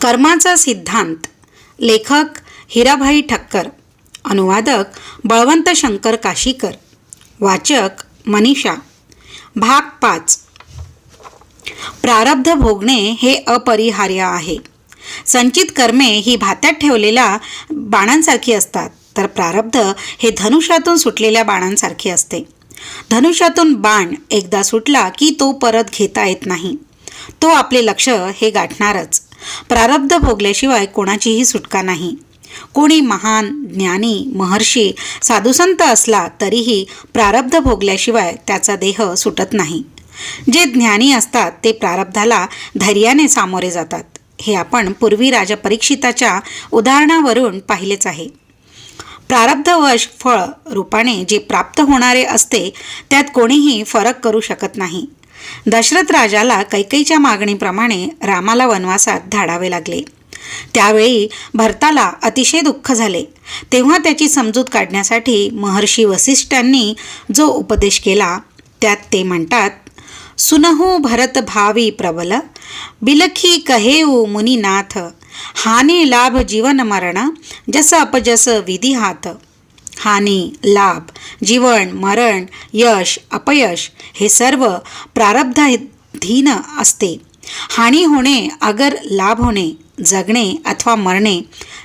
कर्माचा सिद्धांत. लेखक हिराभाई ठक्कर. अनुवादक बळवंत शंकर काशीकर. वाचक मनीषा. भाग 5. प्रारब्ध भोगणे हे अपरिहार्य आहे. संचित कर्मे ही भात्यात ठेवलेल्या बाणांसारखी असतात, तर प्रारब्ध हे धनुष्यातून सुटलेल्या बाणांसारखे असते. धनुष्यातून बाण एकदा सुटला की तो परत घेता येत नाही. तो आपले लक्ष हे गाठणारच. प्रारब्ध भोगल्याशिवाय कोणाचीही सुटका नाही. कोणी महान ज्ञानी महर्षी साधुसंत असला तरीही प्रारब्ध भोगल्याशिवाय त्याचा देह सुटत नाही. जे ज्ञानी असतात ते प्रारब्धाला धैर्याने सामोरे जातात. हे आपण पूर्वी राजा परीक्षिताच्या उदाहरणावरून पाहिलेच आहे. प्रारब्धवश फळ रूपाने जे प्राप्त होणारे असते त्यात कोणीही फरक करू शकत नाही. दशरथ राजाला कैकेयीच्या मागणीप्रमाणे रामाला वनवासात धाडावे लागले. त्यावेळी भरताला अतिशय दुःख झाले. तेव्हा त्याची समजूत काढण्यासाठी महर्षी वसिष्ठांनी जो उपदेश केला त्यात ते म्हणतात, सुनहु भरत भावी प्रबल, बिलखी कहेऊ मुनीनाथ, हानी लाभ जीवन मरण, जस अपजस विधी हात. हानी, लाभ, जीवन, मरण, यश, अपयश हे सर्व प्रारब्धाधीन असते. हानी होणे अगर लाभ होणे, जगणे अथवा मरणे,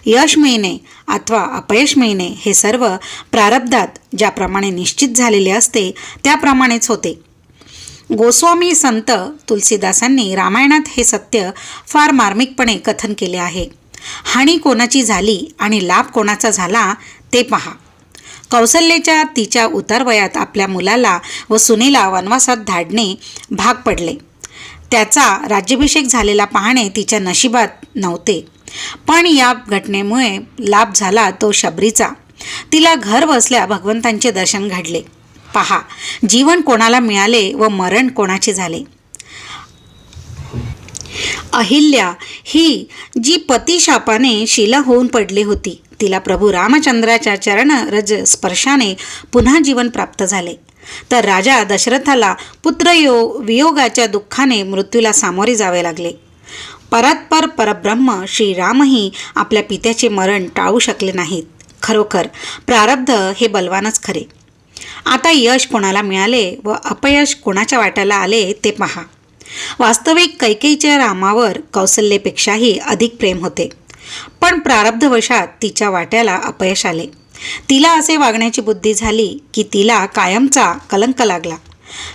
यश मिळणे अथवा अपयश मिळणे हे सर्व प्रारब्धात ज्याप्रमाणे निश्चित झालेले असते त्याप्रमाणेच होते. गोस्वामी संत तुलसीदासांनी रामायणात हे सत्य फार मार्मिकपणे कथन केले आहे. हानी कोणाची झाली आणि लाभ कोणाचा झाला ते पहा. कौसल्याच्या तिच्या उतारवयात आपल्या मुलाला व सुनेला वनवासात धाडणे भाग पडले. त्याचा राज्याभिषेक झालेला पाहणे तिच्या नशिबात नव्हते. पण या घटनेमुळे लाभ झाला तो शबरीचा. तिला घर बसल्या भगवंतांचे दर्शन घडले. पहा, जीवन कोणाला मिळाले व मरण कोणाचे झाले. अहिल्या ही जी पतिशापाने शिला होऊन पडली होती, तिला प्रभू रामचंद्राच्या चरणरज स्पर्शाने पुन्हा जीवन प्राप्त झाले. तर राजा दशरथाला वियोगाच्या दुःखाने मृत्यूला सामोरे जावे लागले. परात्पर परब्रह्म श्रीरामही आपल्या पित्याचे मरण टाळू शकले नाहीत. खरोखर प्रारब्ध हे बलवानच खरे. आता यश कोणाला मिळाले व अपयश कोणाच्या वाट्याला आले ते पहा. वास्तविक कैकेयीच्या रामावर कौसल्यापेक्षाही अधिक प्रेम होते. पण प्रारब्धवशात तिच्या वाट्याला अपयश आले. तिला असे वागण्याची बुद्धी झाली की तिला कायमचा कलंक लागला.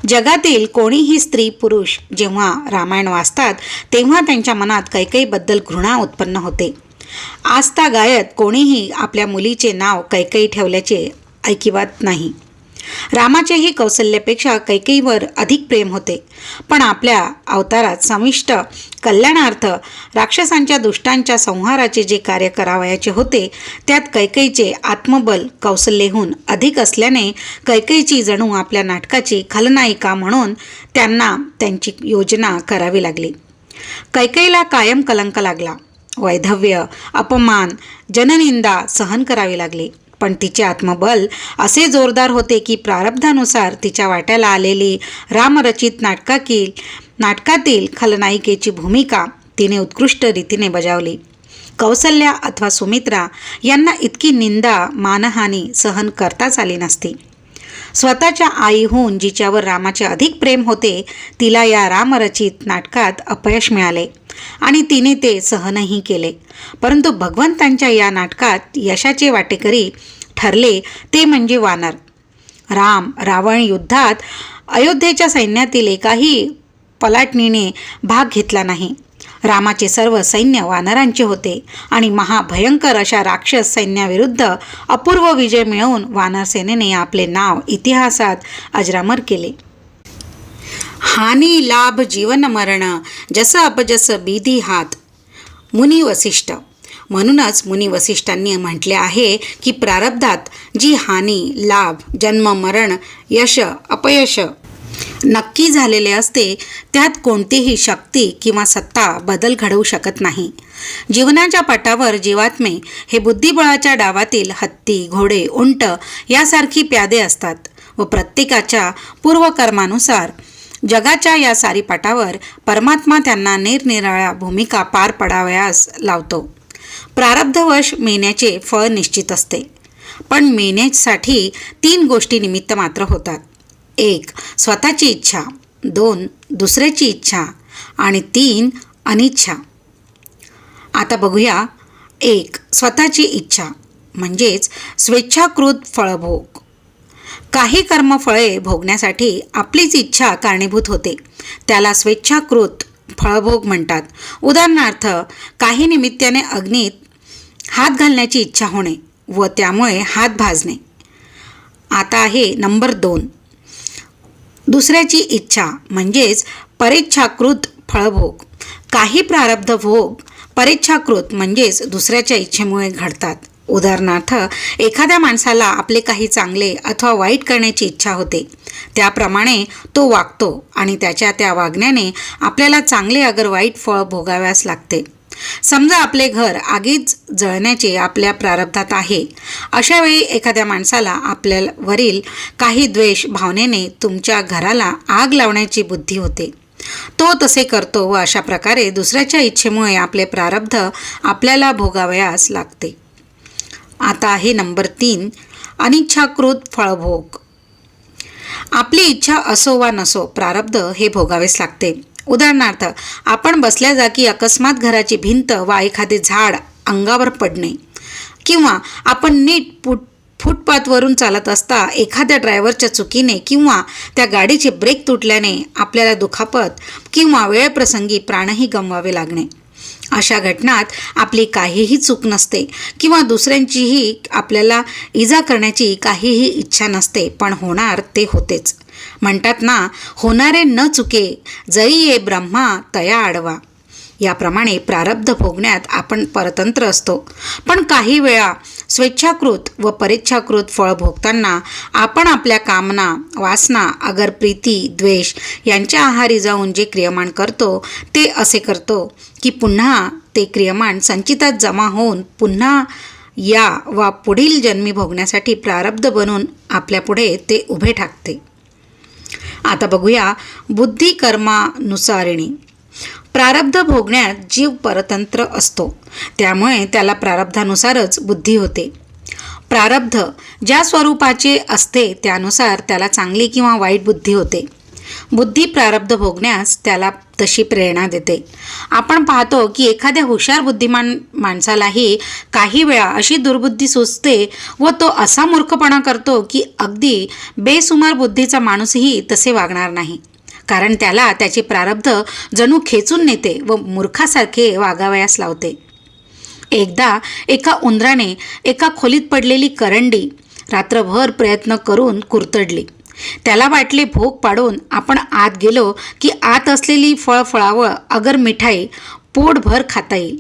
जगातील कोणीही स्त्री पुरुष जेव्हा रामायण वाचतात तेव्हा त्यांच्या मनात कैकेयीबद्दल घृणा उत्पन्न होते. आजतागायत कोणीही आपल्या मुलीचे नाव कैकेयी ठेवल्याचे ऐकिवात नाही. रामाचेही कौसल्यापेक्षा कैकेयीवर अधिक प्रेम होते. पण आपल्या अवतारात समिष्ट कल्याणार्थ राक्षसांच्या दुष्टांच्या संहाराचे जे कार्य करावयाचे होते त्यात कैकेयीचे आत्मबल कौसल्येहून अधिक असल्याने कैकेयीची जणू आपल्या नाटकाची खलनायिका म्हणून त्यांना त्यांची योजना करावी लागली. कैकेयीला कायम कलंक लागला. वैधव्य, अपमान, जननिंदा सहन करावी लागली. पण तिचे आत्मबल असे जोरदार होते की प्रारब्धानुसार तिच्या वाट्याला आलेली रामरचित नाटकातील खलनायिकेची भूमिका तिने उत्कृष्ट रीतीने बजावली. कौसल्या अथवा सुमित्रा यांना इतकी निंदा मानहानी सहन करताच आली नसती. स्वतःच्या आईहून जिच्यावर रामाचे अधिक प्रेम होते तिला या रामरचित नाटकात अपयश मिळाले आणि तिने ते सहनही केले. परंतु भगवंतांच्या या नाटकात यशाचे वाटेकरी ठरले ते म्हणजे वानर. रावण युद्धात अयोध्येच्या सैन्यातील एकाही पलाटणीने भाग घेतला नाही. रामाचे सर्व सैन्य वानरांचे होते आणि महाभयंकर अशा राक्षस सैन्याविरुद्ध अपूर्व विजय मिळवून वानर सेनेने आपले नाव इतिहासात अजरामर केले. हानी लाभ जीवन मरण, जस अपजस विधी हात. मुनी वसिष्ठ. म्हणूनच मुनी वसिष्ठांनी म्हटले आहे की प्रारब्धात जी हानी, लाभ, जन्म, मरण, यश, अपयश नक्की झालेले असते त्यात कोणतीही शक्ती किंवा सत्ता बदल घडवू शकत नाही. जीवनाच्या पटावर जीवात्मे हे बुद्धिबळाच्या डावातील हत्ती, घोडे, उंट यासारखी प्यादे असतात व प्रत्येकाच्या पूर्वकर्मानुसार जगाच्या या सारीपाटावर परमात्मा त्यांना निरनिराळ्या भूमिका पार पडावयास लावतो. प्रारब्धवश मिळण्याचे फळ निश्चित असते, पण मिळण्यासाठी 3 गोष्टी निमित्त मात्र होतात. 1 स्वतःची इच्छा, 2 दुसऱ्याची इच्छा आणि 3 अनिच्छा. आता बघूया. 1 स्वतःची इच्छा म्हणजेच स्वेच्छाकृत फळभोग. काही कर्मफळे भोगण्यासाठी आपलीच इच्छा कारणीभूत होते, त्याला स्वेच्छाकृत फळभोग म्हणतात. उदाहरणार्थ, काही निमित्ताने अग्नीत हात घालण्याची इच्छा होणे व त्यामुळे हात भाजणे. आता आहे नंबर 2 दुसऱ्याची इच्छा म्हणजेच परेच्छाकृत फळभोग. काही प्रारब्ध भोग परेच्छाकृत म्हणजेच दुसऱ्याच्या इच्छेमुळे घडतात. उदाहरणार्थ, एखाद्या माणसाला आपले काही चांगले अथवा वाईट करण्याची इच्छा होते, त्याप्रमाणे तो वागतो आणि त्याच्या त्या वागण्याने आपल्याला चांगले अगर वाईट फळ भोगाव्यास लागते. समजा आपले घर आगीच जळण्याचे आपल्या प्रारब्धात आहे. अशा वेळी एखाद्या माणसाला आपल्यावरील काही द्वेष भावनेने तुमच्या घराला आग लावण्याची बुद्धी होते. तो तसे करतो व अशा प्रकारे दुसऱ्याच्या इच्छेमुळे आपले प्रारब्ध आपल्याला भोगावयास लागते. आता आहे नंबर 3 अनिच्छाकृत फळभोग. आपली इच्छा असो वा नसो प्रारब्ध हे भोगावेच लागते. उदाहरणार्थ, आपण बसल्या जागी अकस्मात घराची भिंत वा एखादे झाड अंगावर पडणे, किंवा आपण नीट फुटपाथवरून चालत असता एखाद्या ड्रायव्हरच्या चुकीने किंवा त्या गाडीचे ब्रेक तुटल्याने आपल्याला दुखापत किंवा वेळप्रसंगी प्राणही गमवावे लागणे. अशा घटनात आपली काहीही चूक नसते किंवा दुसऱ्यांचीही आपल्याला इजा करण्याची काहीही इच्छा नसते, पण होणार ते होतेच. म्हणतात ना, होणारे न चुके जरी ये ब्रह्मा तया आडवा. याप्रमाणे प्रारब्ध भोगण्यात आपण परतंत्र असतो, पण काही वेळा स्वेच्छाकृत व परेच्छाकृत फळ भोगताना आपण आपल्या कामना, वासना, अगर प्रीती, द्वेष यांच्या आहारी जाऊन जे क्रियमान करतो ते असे करतो की पुन्हा ते क्रियमान संचितात जमा होऊन पुन्हा या वा पुढील जन्मी भोगण्यासाठी प्रारब्ध बनून आपल्यापुढे ते उभे ठाकते. आता बघूया बुद्धी कर्मानुसारिणी. प्रारब्ध भोगण्यात जीव परतंत्र असतो, त्यामुळे त्याला प्रारब्धानुसारच बुद्धी होते. प्रारब्ध ज्या स्वरूपाचे असते त्यानुसार त्याला चांगली किंवा वाईट बुद्धी होते. बुद्धी प्रारब्ध भोगण्यास त्याला तशी प्रेरणा देते. आपण पाहतो की एखाद्या हुशार बुद्धिमान माणसालाही काही वेळा अशी दुर्बुद्धी सुचते व तो असा मूर्खपणा करतो की अगदी बेसुमार बुद्धीचा माणूसही तसे वागणार नाही, कारण त्याला त्याचे प्रारब्ध जणू खेचून नेते व मूर्खासारखे वागावयास लावते. एकदा एका उंदराने एका खोलीत पडलेली करंडी रात्रभर प्रयत्न करून कुरतडली. त्याला वाटले भोग पाडून आपण आत गेलो की आत असलेली फळावळ अगर मिठाई पोटभर खाता येईल.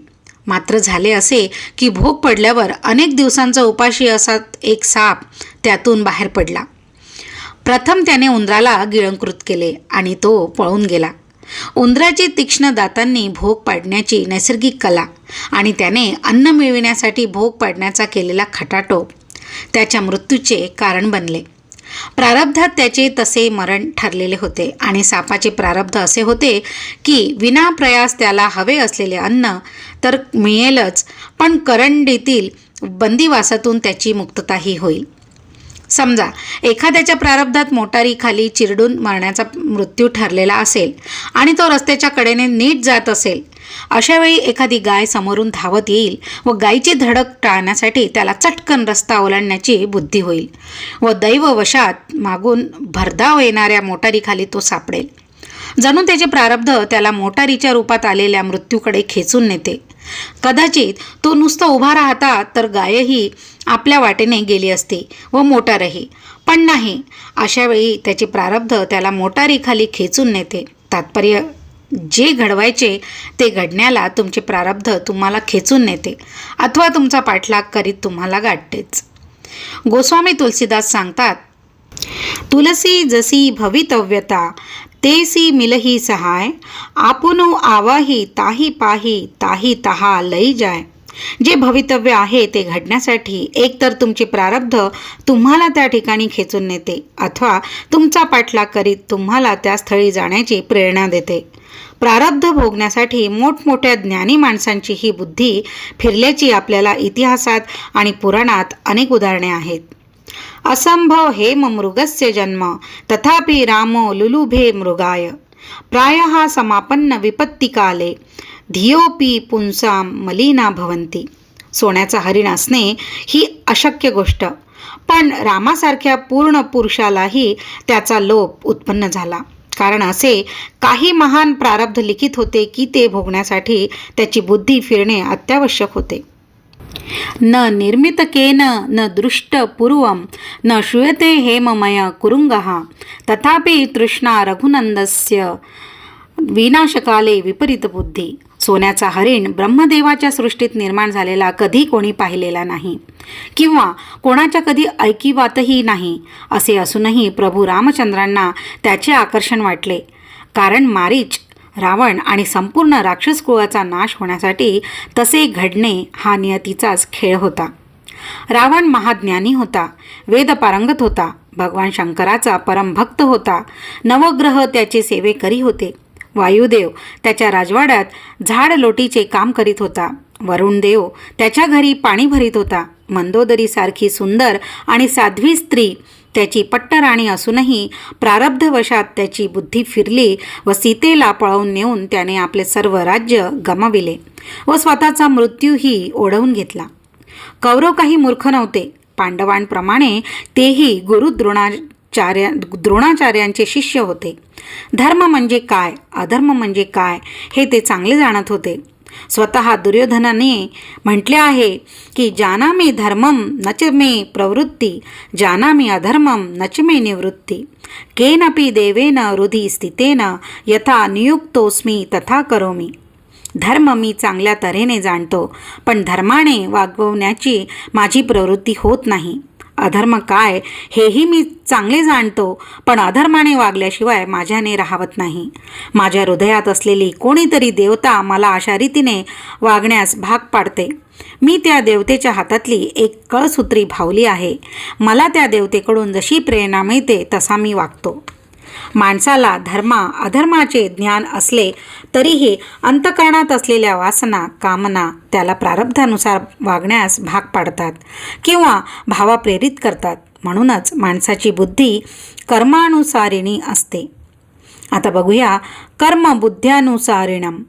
मात्र झाले असे की भोग पडल्यावर अनेक दिवसांचा उपाशी असा एक साप त्यातून बाहेर पडला. प्रथम त्याने उंदराला गिळंकृत केले आणि तो पळून गेला. उंदराची तीक्ष्ण दातांनी भोग पाडण्याची नैसर्गिक कला आणि त्याने अन्न मिळविण्यासाठी भोग पाडण्याचा केलेला खटाटोप त्याच्या मृत्यूचे कारण बनले. प्रारब्धात त्याचे तसे मरण ठरलेले होते आणि सापाचे प्रारब्ध असे होते की विनाप्रयास त्याला हवे असलेले अन्न तर मिळेलच, पण करंडीतील बंदिवासातून त्याची मुक्तताही होईल. समजा एखाद्याच्या प्रारब्धात मोटारीखाली चिरडून मरण्याचा मृत्यू ठरलेला असेल आणि तो रस्त्याच्या कडेने नीट जात असेल. अशावेळी एखादी गाय समोरून धावत येईल व गायीची धडक टाळण्यासाठी त्याला चटकन रस्ता ओलांडण्याची बुद्धी होईल व दैववशात मागून भरधाव येणाऱ्या मोटारीखाली तो सापडेल. जणू त्याचे प्रारब्ध त्याला मोटारीच्या रूपात आलेल्या मृत्यूकडे खेचून नेते. कदाचित तो नुसता उभा राहता तर गायही आपल्या वाटेने गेली असती व मोटारही, पण नाही. अशावेळी त्याचे प्रारब्ध त्याला मोटारीखाली खेचून नेते. तात्पर्य, जे घडवायचे ते घडण्याला तुमचे प्रारब्ध तुम्हाला खेचून नेते अथवा तुमचा पाठलाग करीत तुम्हाला गाठतेच. गोस्वामी तुलसीदास सांगतात, तुलसी जसी भवितव्यता तेसी मिलही सहाय, आपुनो आवाही ताही पाही ताही तहा लई जाय. जे भवितव्य आहे ते घडण्यासाठी एकतर तुमचे प्रारब्ध तुम्हाला त्या ठिकाणी खेचून नेते अथवा तुमचा पाठलाग करीत तुम्हाला त्या स्थळी जाण्याची प्रेरणा देते. प्रारब्ध भोगण्यासाठी मोठमोठ्या ज्ञानी माणसांची ही बुद्धी फिरल्याची आपल्याला इतिहासात आणि पुराणात अनेक उदाहरणे आहेत. असंभव हेम मृगस्य जन्म तथापि रामो लुलुभे मृगाय प्रायः समापन्न विपत्तिकाले धियोपि पुंसां मलिना भवन्ति. सोन्याचा हरिण असणे ही अशक्य गोष्ट, पण रामासारख्या पूर्ण पुरुषालाही त्याचा लोभ उत्पन्न झाला. कारण असे काही महान प्रारब्ध लिखित होते की ते भोगण्यासाठी त्याची बुद्धी फिरणे अत्यावश्यक होते. न निर्मितकेन न दृष्टपूर्वं न श्रूयते हेममय कुरुंगः तथापि तृष्णा रघुनंदस्य विनाशकाले विपरीत बुद्धी. सोन्याचा हरिण ब्रह्मदेवाच्या सृष्टीत निर्माण झालेला कधी कोणी पाहिलेला नाही किंवा कोणाच्या कधी ऐकिवातही नाही. असे असूनही प्रभू रामचंद्रांना त्याचे आकर्षण वाटले. कारण मारीच, रावण आणि संपूर्ण राक्षस कुळाचा नाश होण्यासाठी तसे घडणे हा नियतीचाच खेळ होता. रावण महाज्ञानी होता, वेदपारंगत होता, भगवान शंकराचा परमभक्त होता, नवग्रह त्याचे सेवेकरी होते, वायुदेव त्याच्या राजवाड्यात झाडलोटीचे काम करीत होता, वरुणदेव त्याच्या घरी पाणी भरीत होता, मंदोदरीसारखी सुंदर आणि साध्वी स्त्री त्याची पट्टराणी असूनही प्रारब्धवशात त्याची बुद्धी फिरली व सीतेला पळवून नेऊन त्याने आपले सर्व राज्य गमाविले व स्वतःचा मृत्यूही ओढवून घेतला. कौरव काही मूर्ख नव्हते. पांडवांप्रमाणे तेही गुरु द्रोणाचार्यांचे शिष्य होते. धर्म म्हणजे काय, अधर्म म्हणजे काय हे ते चांगले जाणत होते. स्वतः दुर्योधनाने म्हटले आहे की जानामि धर्मम नच मे प्रवृत्ती जानामि अधर्मम नच मे निवृत्ती केनपि देवेन हृदि स्थितेन यथा नियुक्तोस्मी तथा करोमी. धर्म मी चांगल्या तऱ्हेने जाणतो, पण धर्माने वागवण्याची माझी प्रवृत्ती होत नाही. अधर्म काय हेही मी चांगले जाणतो, पण अधर्माने वागल्याशिवाय माझ्याने राहवत नाही. माझ्या हृदयात असलेली कोणीतरी देवता मला अशा रीतीने वागण्यास भाग पाडते. मी त्या देवतेच्या हातातली एक कळसूत्री भावली आहे. मला त्या देवतेकडून जशी प्रेरणा मिळते तसा मी वागतो. माणसाला अधर्माचे ज्ञान असले तरीही अंतःकरणात असलेल्या वासना, कामना त्याला प्रारब्धानुसार वागण्यास भाग पाडतात किंवा भावाप्रेरित करतात. म्हणूनच माणसाची बुद्धी कर्मानुसारिणी असते. आता बघूया कर्म बुद्ध्यानुसारिणम.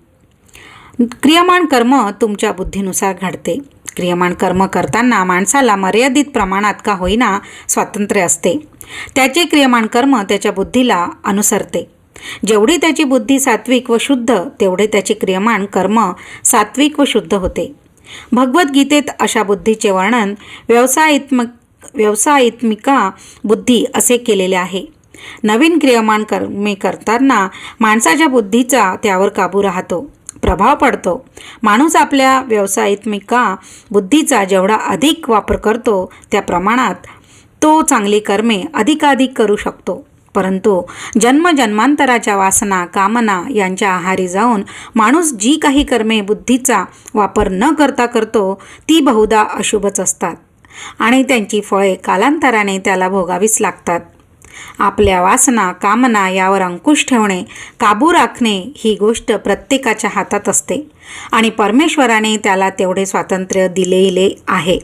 क्रियमाण कर्म तुमच्या बुद्धीनुसार घडते. क्रियमाण कर्म करताना माणसाला मर्यादित प्रमाणात का होईना स्वातंत्र्य असते. त्याचे क्रियमाण कर्म त्याच्या बुद्धीला अनुसरते. जेवढी त्याची बुद्धी सात्विक व शुद्ध तेवढे त्याचे क्रियमाण कर्म सात्विक व शुद्ध होते. भगवद्गीतेत अशा बुद्धीचे वर्णन व्यवसायित्मिका बुद्धी असे केलेले आहे. नवीन क्रियमाण कर्मे करताना माणसाच्या बुद्धीचा त्यावर काबू राहतो, प्रभाव पडतो. माणूस आपल्या व्यवसायित्मिका बुद्धीचा जेवढा अधिक वापर करतो त्या प्रमाणात तो चांगली कर्मे अधिकाधिक करू शकतो. परंतु जन्मजन्मांतराच्या वासना, कामना यांच्या आहारी जाऊन माणूस जी काही कर्मे बुद्धीचा वापर न करता करतो ती बहुधा अशुभच असतात आणि त्यांची फळे कालांतराने त्याला भोगावीच लागतात. आपल्या वासना, कामना यावर अंकुश ठेवणे, काबू राखणे ही गोष्ट प्रत्येकाच्या हातात असते आणि परमेश्वराने त्याला तेवढे स्वातंत्र्य दिलेले आहे.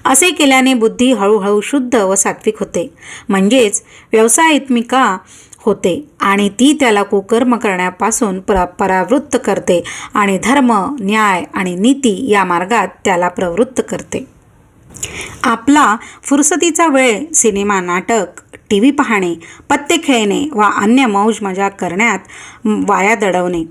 असे केल्याने बुद्धी हळूहळू शुद्ध व सात्विक होते, म्हणजेच व्यवसायित्मिका होते आणि ती त्याला कुकर्म करण्यापासून परावृत्त करते आणि धर्म, न्याय आणि नीती या मार्गात त्याला प्रवृत्त करते. आपला फुरसतीचा वेळ सिनेमा, नाटक, TV पाहणे, पत्ते खेळणे वा अन्य मौज मजा करण्यात वाया दडवणे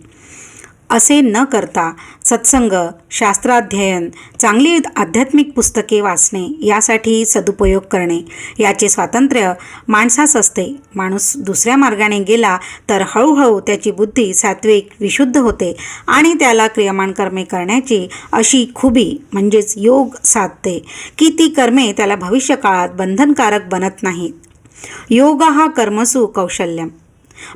असे न करता सत्संग, शास्त्राध्ययन, चांगली आध्यात्मिक पुस्तके वाचणे यासाठी सदुपयोग करणे याचे स्वातंत्र्य माणसास असते. माणूस दुसऱ्या मार्गाने गेला तर हळूहळू त्याची बुद्धी सात्विक, विशुद्ध होते आणि त्याला क्रियमाण कर्मे करण्याची अशी खुबी म्हणजेच योग साधते की ती कर्मे त्याला भविष्यकाळात बंधनकारक बनत नाहीत. योग हा कर्मसु कौशल्यम.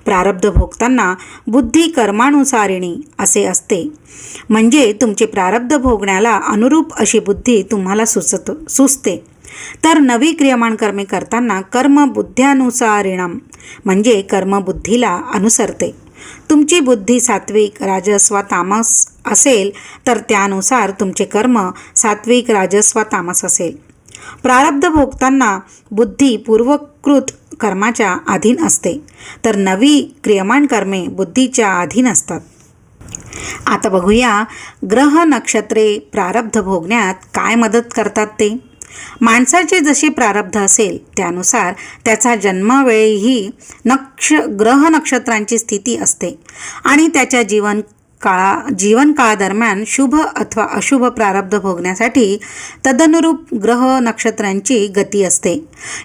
प्रारब्ध भोगताना बुद्धी कर्मानुसारिणी असे असते, म्हणजे तुमचे प्रारब्ध भोगण्याला अनुरूप अशी बुद्धी तुम्हाला सुचते. तर नवी क्रियमाण कर्मे करताना कर्म बुद्ध्यानुसारिणम म्हणजे कर्मबुद्धीला अनुसरते. तुमची बुद्धी सात्विक, राजस वा तामस असेल तर त्यानुसार तुमचे कर्म सात्विक, राजस वा तामस असेल. प्रारब्ध भोगताना बुद्धी पूर्वकृत कर्माच्या अधीन असते, तर नवी क्रियमाण कर्मे बुद्धीच्या अधीन असतात. आता बघूया ग्रह नक्षत्रे प्रारब्ध भोगण्यात काय मदत करतात ते. माणसाचे जसे प्रारब्ध असेल त्यानुसार त्याचा जन्मावेळीही ग्रह नक्षत्रांची स्थिती असते आणि त्याच्या जीवनकाळादरम्यान शुभ अथवा अशुभ प्रारब्ध भोगण्यासाठी तदनुरूप ग्रह नक्षत्रांची गती असते.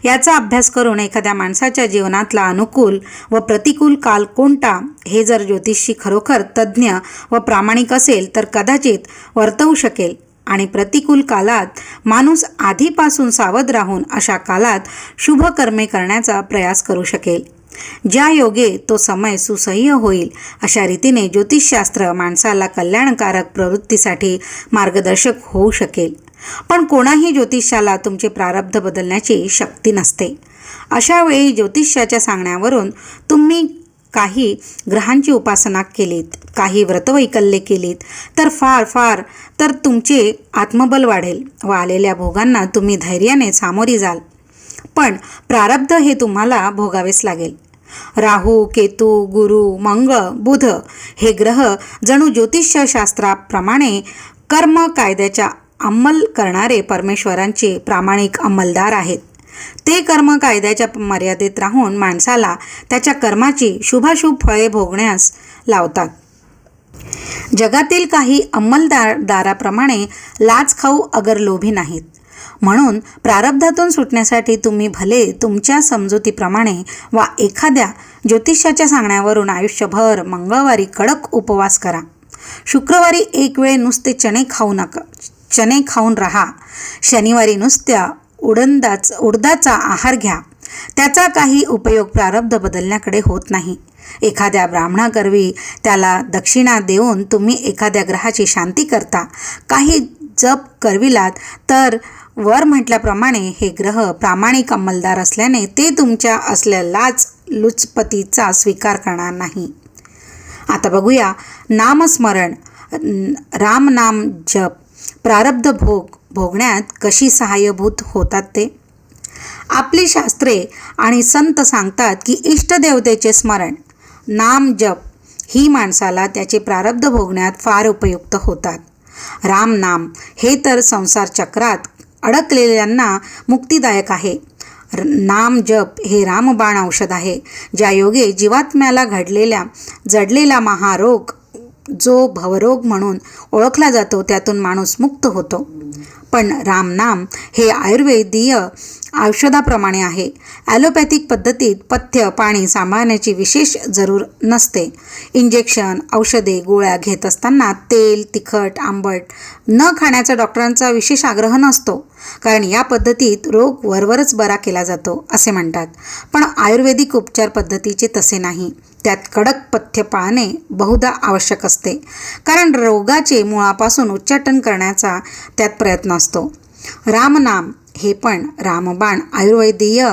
याचा अभ्यास करून एखाद्या माणसाच्या जीवनातला अनुकूल व प्रतिकूल काल कोणता हे जर ज्योतिषी खरोखर तज्ज्ञ व प्रामाणिक असेल तर कदाचित वर्तवू शकेल आणि प्रतिकूल कालात माणूस आधीपासून सावध राहून अशा कालात शुभ कर्मे करण्याचा प्रयास करू शकेल. ज्या योगे तो समय सुसह्य होईल अशा रीतीने ज्योतिषशास्त्र माणसाला कल्याणकारक प्रवृत्तीसाठी मार्गदर्शक होऊ शकेल. पण कोणाही ज्योतिषाला तुमचे प्रारब्ध बदलण्याची शक्ती नसते. अशा वेळी ज्योतिषाच्या सांगण्यावरून तुम्ही काही ग्रहांची उपासना केलीत, काही व्रतवैकल्ये केलीत तर फार तर तुमचे आत्मबल वाढेल व आलेल्या भोगांना तुम्ही धैर्याने सामोरी जाल. पण प्रारब्ध हे तुम्हाला भोगावेच लागेल. राहू, केतू, गुरु, मंगळ, बुध हे ग्रह जणू ज्योतिषशास्त्राप्रमाणे कर्म कायद्याच्या अंमल करणारे परमेश्वरांचे प्रामाणिक अंमलदार आहेत. ते कर्म कायद्याच्या मर्यादेत राहून माणसाला त्याच्या कर्माची शुभाशुभ फळे भोगण्यास लावतात. जगातील काही अंमलदाराप्रमाणे लाच खाऊ अगर लोभी नाहीत. म्हणून प्रारब्धातून सुटण्यासाठी तुम्ही भले तुमच्या समजुतीप्रमाणे वा एखाद्या ज्योतिषाच्या सांगण्यावरून आयुष्यभर मंगळवारी कडक उपवास करा, शुक्रवारी एक वेळ नुसते चणे खाऊन राहा, शनिवारी नुसत्या उडदाचा आहार घ्या. त्याचा काही उपयोग प्रारब्ध बदलण्याकडे होत नाही. एखाद्या ब्राह्मणाकरवी त्याला दक्षिणा देऊन तुम्ही एखाद्या ग्रहाची शांती करता, काही जप करविलात तर वर म्हटल्याप्रमाणे हे ग्रह प्रामाणिक अंमलदार असल्याने ते तुमच्या असल्या लुचपतीचा स्वीकार करणार नाही. आता बघूया नामस्मरण, रामनाम जप प्रारब्ध भोगण्यात कशी सहाय्यभूत होतात ते. आपली शास्त्रे आणि संत सांगतात की इष्टदेवतेचे स्मरण, नाम जप ही माणसाला त्याचे प्रारब्ध भोगण्यात फार उपयुक्त होतात. रामनाम हे तर संसार चक्रात अडकलेल्यांना मुक्तिदायक आहे. नाम जप हे रामबाण औषध आहे, ज्या योगे जीवात्म्याला जडलेला महारोग जो भवरोग म्हणून ओळखला जातो त्यातून माणूस मुक्त होतो. पण रामनाम हे आयुर्वेदीय औषधाप्रमाणे आहे. ॲलोपॅथिक पद्धतीत पथ्य पाणी सांभाळण्याची विशेष जरूर नसते. इंजेक्शन, औषधे, गोळ्या घेत असताना तेल, तिखट, आंबट न खाण्याचा डॉक्टरांचा विशेष आग्रह नसतो, कारण या पद्धतीत रोग वरवरच बरा केला जातो असे म्हणतात. पण आयुर्वेदिक उपचार पद्धतीचे तसे नाही. त्यात कडक पथ्य पाळणे बहुधा आवश्यक असते, कारण रोगाचे मुळापासून उच्चाटन करण्याचा त्यात प्रयत्न असतो. रामनाम हे पण रामबाण आयुर्वेदीय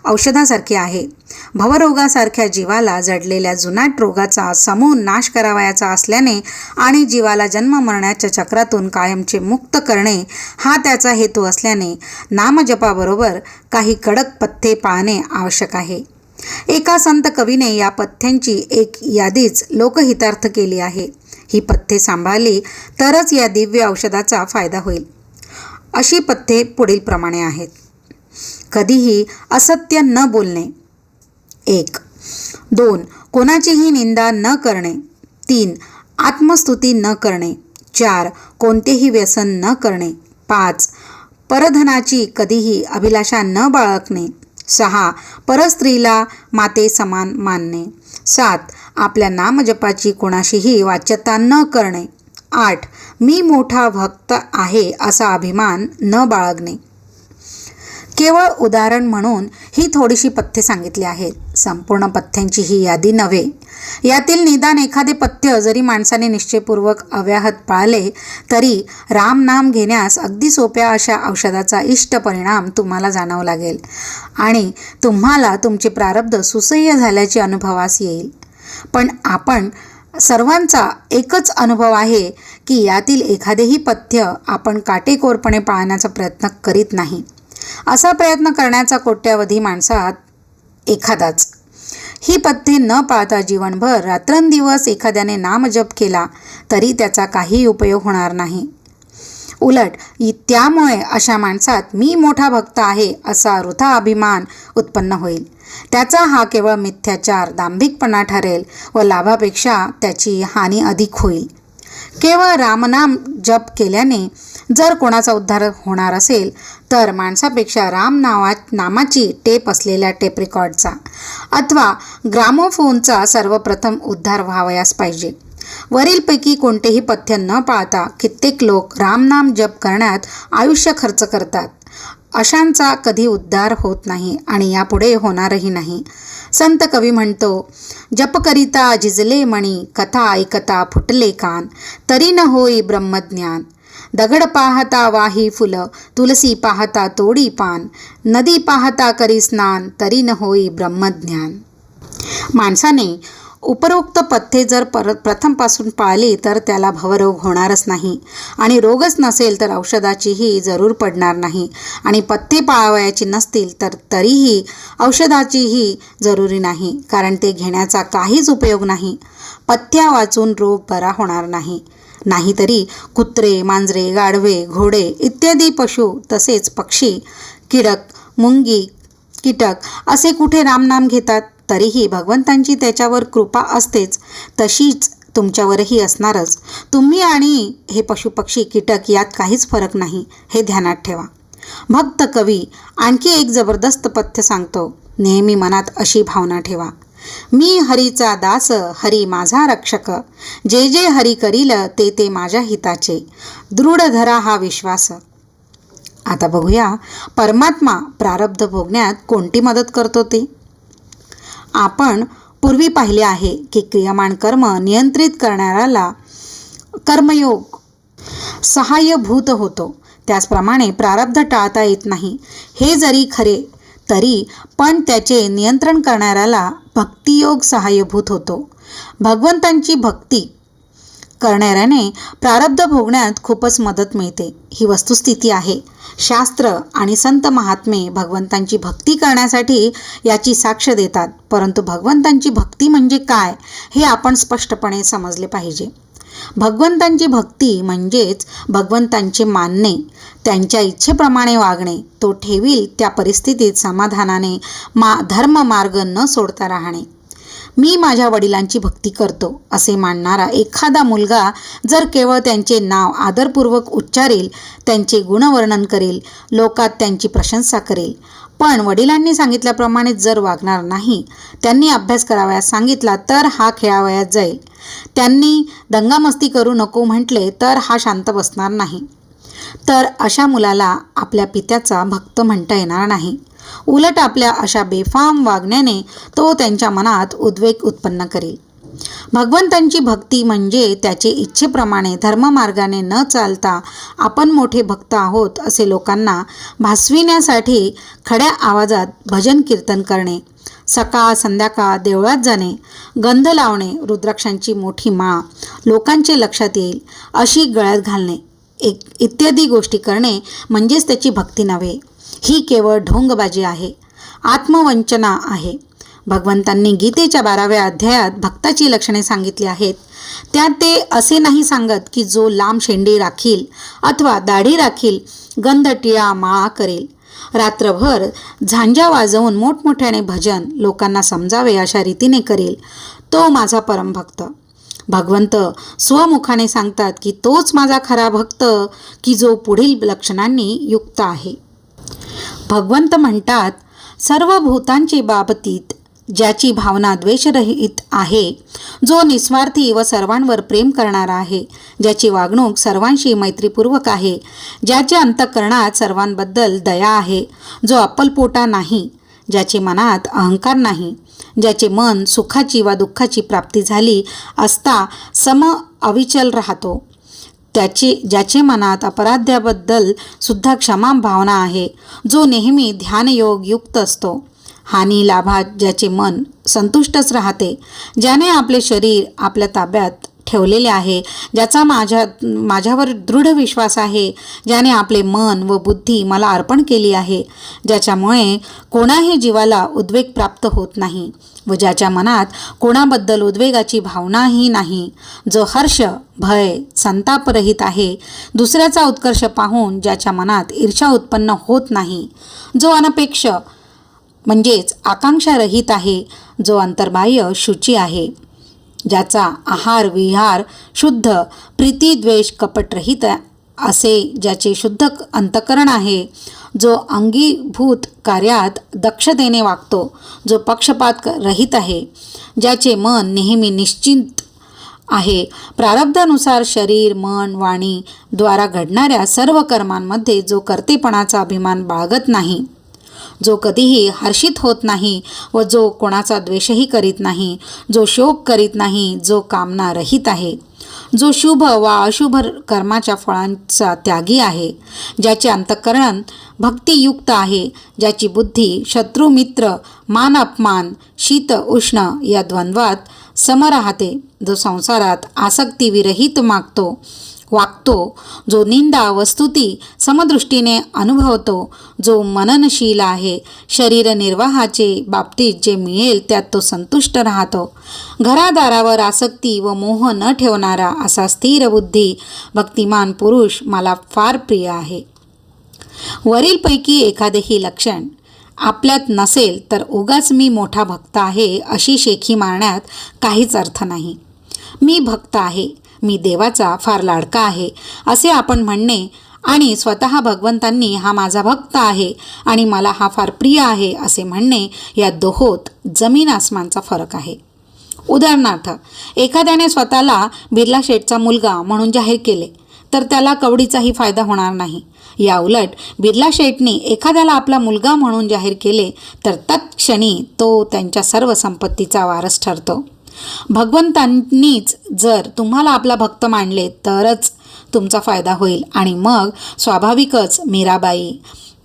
औषधासारखे आहे. भवरोगासारख्या जीवाला जडलेल्या जुनाट रोगाचा समूळ नाश करावयाचा असल्याने आणि जीवाला जन्म मरणाच्या चक्रातून कायमचे मुक्त करणे हा त्याचा हेतू असल्याने नामजपाबरोबर काही कडक पथ्ये पाळणे आवश्यक आहे. एका संत कवीने या पथ्यांची एक यादीच लोकहितार्थ केली आहे. ही पथ्ये सांभाळली तरच या दिव्य औषधाचा फायदा होईल. अशी पथ्ये पुढील प्रमाणे आहेत. कधीही असत्य न बोलणे. 1. 2. कोणाचीही निंदा न करणे. 3. आत्मस्तुती न करणे. 4. कोणतेही व्यसन न करणे. 5. परधनाची कधीही अभिलाषा न बाळगणे. 6. परस्त्रीला माते समान मानणे. 7. आपल्या नामजपाची कोणाशीही वाच्यता न करणे. 8. मी मोठा भक्त आहे असा अभिमान न बाळगणे. केवळ उदाहरण म्हणून ही थोडीशी पथ्ये सांगितली आहेत. संपूर्ण पथ्यांची ही यादी नव्हे. यातील निदान एखादे पथ्य जरी माणसाने निश्चयपूर्वक अव्याहत पाळले तरी रामनाम घेण्यास अगदी सोप्या अशा औषधाचा इष्ट परिणाम तुम्हाला जाणवू लागेल आणि तुम्हाला तुमचे प्रारब्ध सुसह्य झाल्याचे अनुभवास येईल. पण आपण सर्वांचा एकच अनुभव आहे की यातील एखादेही पथ्य आपण काटेकोरपणे पाळण्याचा प्रयत्न करीत नाही. असा प्रयत्न करण्याचा कोट्यावधी माणसात एखादाच. ही पथ्ये न पाळता जीवनभर रात्रंदिवस एखाद्याने नामजप केला तरी त्याचा काही उपयोग होणार नाही. उलट त्यामुळे अशा माणसात मी मोठा भक्त आहे असा वृथा अभिमान उत्पन्न होईल. त्याचा हा केवळ मिथ्याचार, दांभिकपणा ठरेल व लाभापेक्षा त्याची हानी अधिक होईल. केवळ रामनाम जप केल्याने जर कोणाचा उद्धार होणार असेल तर माणसापेक्षा नामाची टेप असलेल्या टेप रेकॉर्डचा अथवा ग्रामोफोनचा सर्वप्रथम उद्धार व्हावयास पाहिजे. वरीलपैकी कोणतेही पथ्य न पाळता कित्येक लोक रामनाम जप करण्यात आयुष्य खर्च करतात. अशांचा कधी उद्धार होत नाही आणि यापुढे होणारही नाही. संत कवी म्हणतो, जप करिता झिजले मणी, कथा ऐकता फुटले कान, तरी न होई ब्रह्मज्ञान. दगड पाहता वाही फुलं, तुलसी पाहता तोडी पान, नदी पाहता करी स्नान, तरी न होई ब्रह्मज्ञान. माणसाने उपरोक्त पथ्ये जर प्रथमपासून पाळली तर त्याला भवरोग होणारच नाही आणि रोगच नसेल तर औषधाचीही जरूर पडणार नाही आणि पथ्ये पाळावयाची नसतील तर तरीही औषधाचीही जरुरी नाही, कारण ते घेण्याचा काहीच उपयोग नाही. पथ्या वाचून रोग बरा होणार नाही. नाहीतरी कुत्रे, मांजरे, गाढवे, घोडे इत्यादी पशु तसेच पक्षी, किडक, मुंगी, कीटक असे कुठे रामनाम घेतात? तरीही भगवंतांची त्याच्यावर कृपा असतेच, तशीच तुमच्यावरही असणारच. तुम्ही आणि हे पशुपक्षी कीटक यात काहीच फरक नाही, हे ध्यानात ठेवा. भक्त कवी आणखी एक जबरदस्त पथ्य सांगतो. नेहमी मनात अशी भावना ठेवा, मी हरीचा दास, हरी माझा रक्षक, जे जे हरी करील ते ते माझ्या हिताचे, दृढ धरा हा विश्वास. आता बघूया परमात्मा प्रारब्ध भोगण्यात कोणती मदत करतो ते. आपण पूर्वी पाहिले आहे की क्रियमाण कर्म नियंत्रित करणाऱ्याला कर्मयोग सहाय्यभूत होतो. त्याचप्रमाणे प्रारब्ध टाळता येत नाही हे जरी खरे तरी पण त्याचे नियंत्रण करणाऱ्याला भक्तियोग सहाय्यभूत होतो. भगवंतांची भक्ती करणाऱ्याने प्रारब्ध भोगण्यात खूपच मदत मिळते, ही वस्तुस्थिती आहे. शास्त्र आणि संत महात्मे भगवंतांची भक्ती करण्यासाठी याची साक्ष देतात. परंतु भगवंतांची भक्ती म्हणजे काय हे आपण स्पष्टपणे समजले पाहिजे. भगवंतांची भक्ती म्हणजेच भगवंतांचे मानणे, त्यांच्या इच्छेप्रमाणे वागणे, तो ठेवील त्या परिस्थितीत समाधानाने धर्म मार्ग न सोडता राहणे. मी माझ्या वडिलांची भक्ती करतो असे मानणारा एखादा मुलगा जर केवळ त्यांचे नाव आदरपूर्वक उच्चारेल, त्यांचे गुणवर्णन करेल, लोकात त्यांची प्रशंसा करेल, पण वडिलांनी सांगितल्याप्रमाणे जर वागणार नाही, त्यांनी अभ्यास करावयास सांगितला तर हा खेळावयास जाईल, त्यांनी दंगामस्ती करू नको म्हटले तर हा शांत बसणार नाही, तर अशा मुलाला आपल्या पित्याचा भक्त म्हणता येणार नाही. उलट आपल्या अशा बेफाम वागण्याने तो त्यांच्या मनात उद्वेग उत्पन्न करेल. भगवंतांची भक्ती म्हणजे त्याचे इच्छेप्रमाणे धर्ममार्गाने न चालता आपण मोठे भक्त आहोत असे लोकांना भासविण्यासाठी खड्या आवाजात भजन कीर्तन करणे, सकाळ संध्याकाळ देवळात जाणे, गंध लावणे, रुद्राक्षांची मोठी माळ लोकांचे लक्षात येईल अशी गळ्यात घालणे इत्यादी गोष्टी करणे म्हणजेच त्याची भक्ती नव्हे. ही केवळ ढोंगबाजी आहे, आत्मवंचना आहे. भगवंतांनी गीतेच्या 12व्या अध्यायात भक्ताची लक्षणे सांगितली आहेत. त्यात ते असे नाही सांगत की जो लांब शेंडी राखील अथवा दाढी राखील, गंध टिळा माळा करेल, रात्रभर झांजा वाजवून मोठमोठ्याने भजन लोकांना समजावे अशा रीतीने करेल, तो माझा परमभक्त. भगवंत स्वमुखाने सांगतात की तोच माझा खरा भक्त की जो पुढील लक्षणांनी युक्त आहे. भगवंत म्हणतात, सर्व भूतांचे बाबतीत ज्याची भावना द्वेषरहित आहे, जो निस्वार्थी व सर्वांवर प्रेम करणारा आहे, ज्याची वागणूक सर्वांशी मैत्रीपूर्वक आहे, ज्याच्या अंतःकरणात सर्वांबद्दल दया आहे, जो अप्पलपोटा नाही, ज्याचे मनात अहंकार नाही, ज्याचे मन सुखाची वा दुःखाची प्राप्ती झाली असता अविचल राहतो, ज्याचे मनात अपराध्याबद्दल सुद्धा क्षमा भावना आहे, जो नेहमी ध्यानयोग युक्त असतो, हानी लाभात ज्याचे मन संतुष्टच राहते, ज्याने आपले शरीर आपल्या ताब्यात ठेवलेले आहे, ज्याचा माझ्यावर दृढ विश्वास आहे, ज्याने आपले मन व बुद्धी मला अर्पण केली आहे, ज्याच्यामुळे कोणाही जीवाला उद्वेग प्राप्त होत नाही व ज्याच्या मनात कोणाबद्दल उद्वेगाची भावनाही नाही, जो हर्ष भय संतापरहित आहे, दुसऱ्याचा उत्कर्ष पाहून ज्याच्या मनात ईर्ष्या उत्पन्न होत नाही, जो अनपेक्ष म्हणजेच आकांक्षारहित आहे, जो अंतर्बाह्य शुची आहे, ज्याचा आहार विहार शुद्ध प्रीती द्वेष कपटरहित असे, ज्याचे शुद्ध अंतःकरण आहे, जो अंगीभूत कार्यात दक्षतेने वागतो, जो पक्षपात रहित आहे, ज्याचे मन नेहमी निश्चिंत आहे, प्रारब्धानुसार शरीर मन वाणी द्वारा घडणाऱ्या सर्व कर्मांमध्ये जो कर्तेपणाचा अभिमान बाळगत नाही, जो कधीही हर्षित होत नाही व जो कोणाचा द्वेषही करीत नाही, जो शोक करीत नाही, जो कामना रहित आहे, जो शुभ वा अशुभ कर्माच्या फळांचा त्यागी आहे, ज्याचे अंतःकरण भक्तियुक्त आहे, ज्याची बुद्धी शत्रू मित्र मान अपमान शीत उष्ण या द्वंद्वात सम राहते, जो संसारात आसक्तीविरहित वागतो, जो निंदा व स्तुती समदृष्टीने अनुभवतो, जो मननशील आहे, शरीर निर्वाहाचे बाबतीत जे मिळेल त्यात तो संतुष्ट राहतो, घरादारावर आसक्ती व मोह न ठेवणारा असा स्थिर बुद्धी भक्तिमान पुरुष मला फार प्रिय आहे. वरीलपैकी एखादेही लक्षण आपल्यात नसेल तर उगाच मी मोठा भक्त आहे अशी शेखी मारण्यात काहीच अर्थ नाही. मी भक्त आहे, मी देवाचा फार लाडका आहे असे आपण म्हणणे आणि स्वतः भगवंतांनी हा माझा भक्त आहे आणि मला हा फार प्रिय आहे असे म्हणणे या दोहोत जमीन आसमानचा फरक आहे. उदाहरणार्थ, एखाद्याने स्वतःला बिर्ला शेठचा मुलगा म्हणून जाहीर केले तर त्याला कवडीचाही फायदा होणार नाही. या उलट बिर्ला शेठने एखाद्याला आपला मुलगा म्हणून जाहीर केले तर तत्क्षणी तो त्यांच्या सर्व संपत्तीचा वारस ठरतो. भगवंतांनीच जर तुम्हाला आपला भक्त मानले तरच तुमचा फायदा होईल आणि मग स्वाभाविकच मीराबाई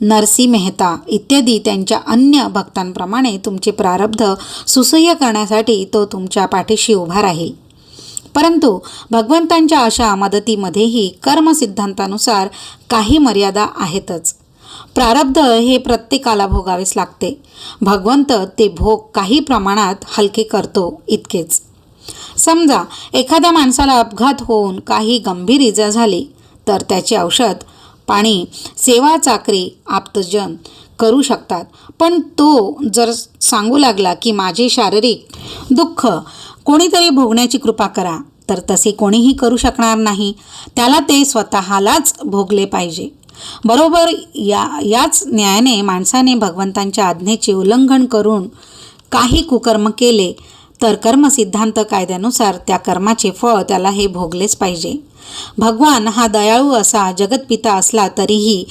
नरसी मेहता इत्यादी त्यांच्या अन्य भक्तांप्रमाणे तुमचे प्रारब्ध सुसह्य करण्यासाठी तो तुमच्या पाठीशी उभा राहील. परंतु भगवंतांच्या अशा मदतीमध्येही कर्मसिद्धांतानुसार काही मर्यादा आहेतच. प्रारब्ध हे प्रत्येकाला भोगावेच लागते. भगवंत ते भोग काही प्रमाणात हलके करतो इतकेच. समजा एखाद्या माणसाला अपघात होऊन काही गंभीर इजा झाली तर त्याचे औषध पाणी सेवा चाकरी आप्तजन करू शकतात. पण तो जर सांगू लागला की माझे शारीरिक दुःख कोणीतरी भोगण्याची कृपा करा तर तसे कोणीही करू शकणार नाही. त्याला ते स्वतःलाच भोगले पाहिजे. बरोबर याच न्यायाने माणसाने भगवंतांच्या आज्ञेचे उल्लंघन करून काही कुकर्म केले तर कर्मसिद्धांत कायद्यानुसार त्या कर्माचे फळ त्याला हे भोगलेच पाहिजे. भगवान हा दयाळू असा जगतपिता असला तरीही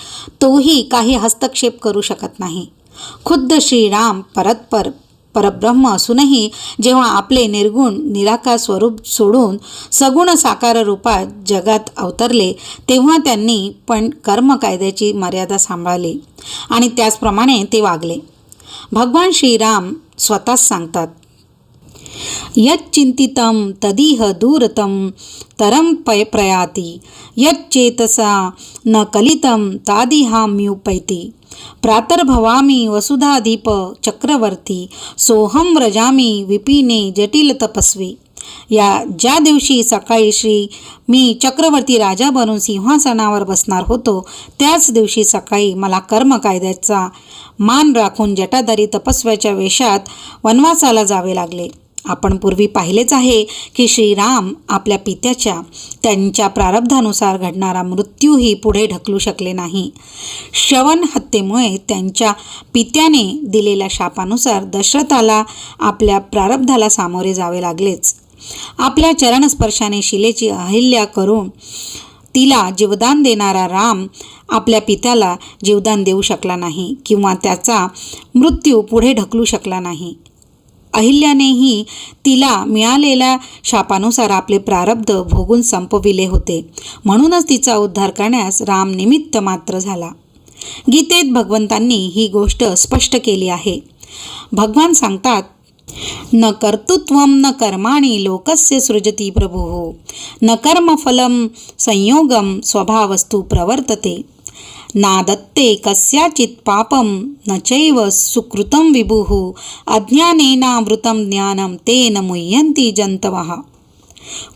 तोही काही हस्तक्षेप करू शकत नाही. खुद्द श्रीराम परब्रह्म असूनही जेव्हा आपले निर्गुण निराकार स्वरूप सोडून सगुण साकार रूपात जगात अवतरले तेव्हा त्यांनी पण कर्म कायद्याची मर्यादा सांभाळली आणि त्याचप्रमाणे ते वागले. भगवान श्रीराम स्वतःच सांगतात, यच्चिंतितं तदिह दूरतं तरं प्रयाति यच्चेतसा न कलितं तादिहाम्युपैति प्रातर्भवामी वसुधाधीप चक्रवर्ती सोहम व्रजामी विपिने जटिल तपस्वी. ज्या दिवशी सकाळी मी चक्रवर्ती राजा बनून सिंहासनावर बसणार होतो त्याच दिवशी सकाळी मला कर्म कायद्याचा मान राखून जटाधारी तपस्व्याच्या वेशात वनवासाला जावे लागले आपण पूर्वी पाहिलेच आहे की श्रीराम आपल्या पित्याच्या त्यांच्या प्रारब्धानुसार घडणारा मृत्यूही पुढे ढकलू शकले नाही. श्रवण हत्येमुळे त्यांच्या पित्याने दिलेल्या शापानुसार दशरथाला आपल्या प्रारब्धाला सामोरे जावे लागलेच. आपल्या चरणस्पर्शाने शिलेची अहिल्या करून तिला जीवदान देणारा राम आपल्या पित्याला जीवदान देऊ शकला नाही किंवा त्याचा मृत्यू पुढे ढकलू शकला नाही. अहिल्यानेही तिला मिळालेल्या शापानुसार आपले प्रारब्ध भोगून संपविले होते. म्हणूनच तिचा उद्धार करण्यास राम निमित्त मात्र झाला. गीतेत भगवंतांनी ही गोष्ट स्पष्ट केली आहे. भगवान सांगतात, न कर्तृत्वं न कर्माणि लोकस्य सृजति प्रभुः न कर्मफलं संयोगं स्वभावस्तु प्रवर्तते नादत्ते कस्याचित् पापं न चैव सुकृतं विभुः अज्ञानेनावृतं ज्ञानं तेन मुह्यन्ति जंतवः.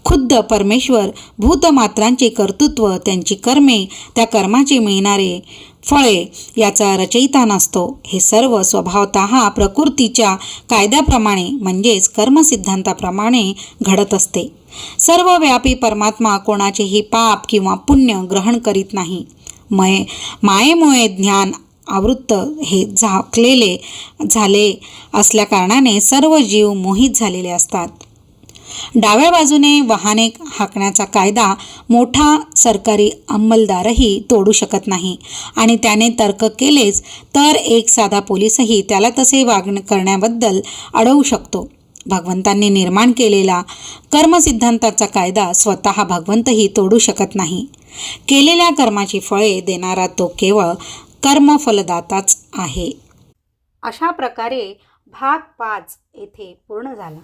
खुद्द परमेश्वर भूतमात्रांचे कर्तृत्व, त्यांची कर्मे, त्या कर्माचे मिळणारे फळे याचा रचयिता नसतो. हे सर्व स्वभावतः प्रकृतीच्या कायद्याप्रमाणे म्हणजेच कर्मसिद्धांताप्रमाणे घडत असते. सर्वव्यापी परमात्मा कोणाचेही पाप किंवा पुण्य ग्रहण करीत नाही. मायेमुळे ज्ञान आवृत्त हे झाकलेले झाले असल्याकारणाने सर्व जीव मोहित झालेले असतात. डाव्या बाजूने वाहने हाकण्याचा कायदा मोठा सरकारी अंमलदारही तोडू शकत नाही आणि त्याने तर्क केलेच तर एक साधा पोलीसही त्याला तसे करण्याबद्दल अडवू शकतो. भगवंतांनी निर्माण केलेला कर्मसिद्धांताचा कायदा स्वतः भगवंतही तोडू शकत नाही. केलेल्या कर्माची फळे देणारा तो केवळ कर्मफलदाताच आहे. अशा प्रकारे भाग 5 येथे पूर्ण झाला.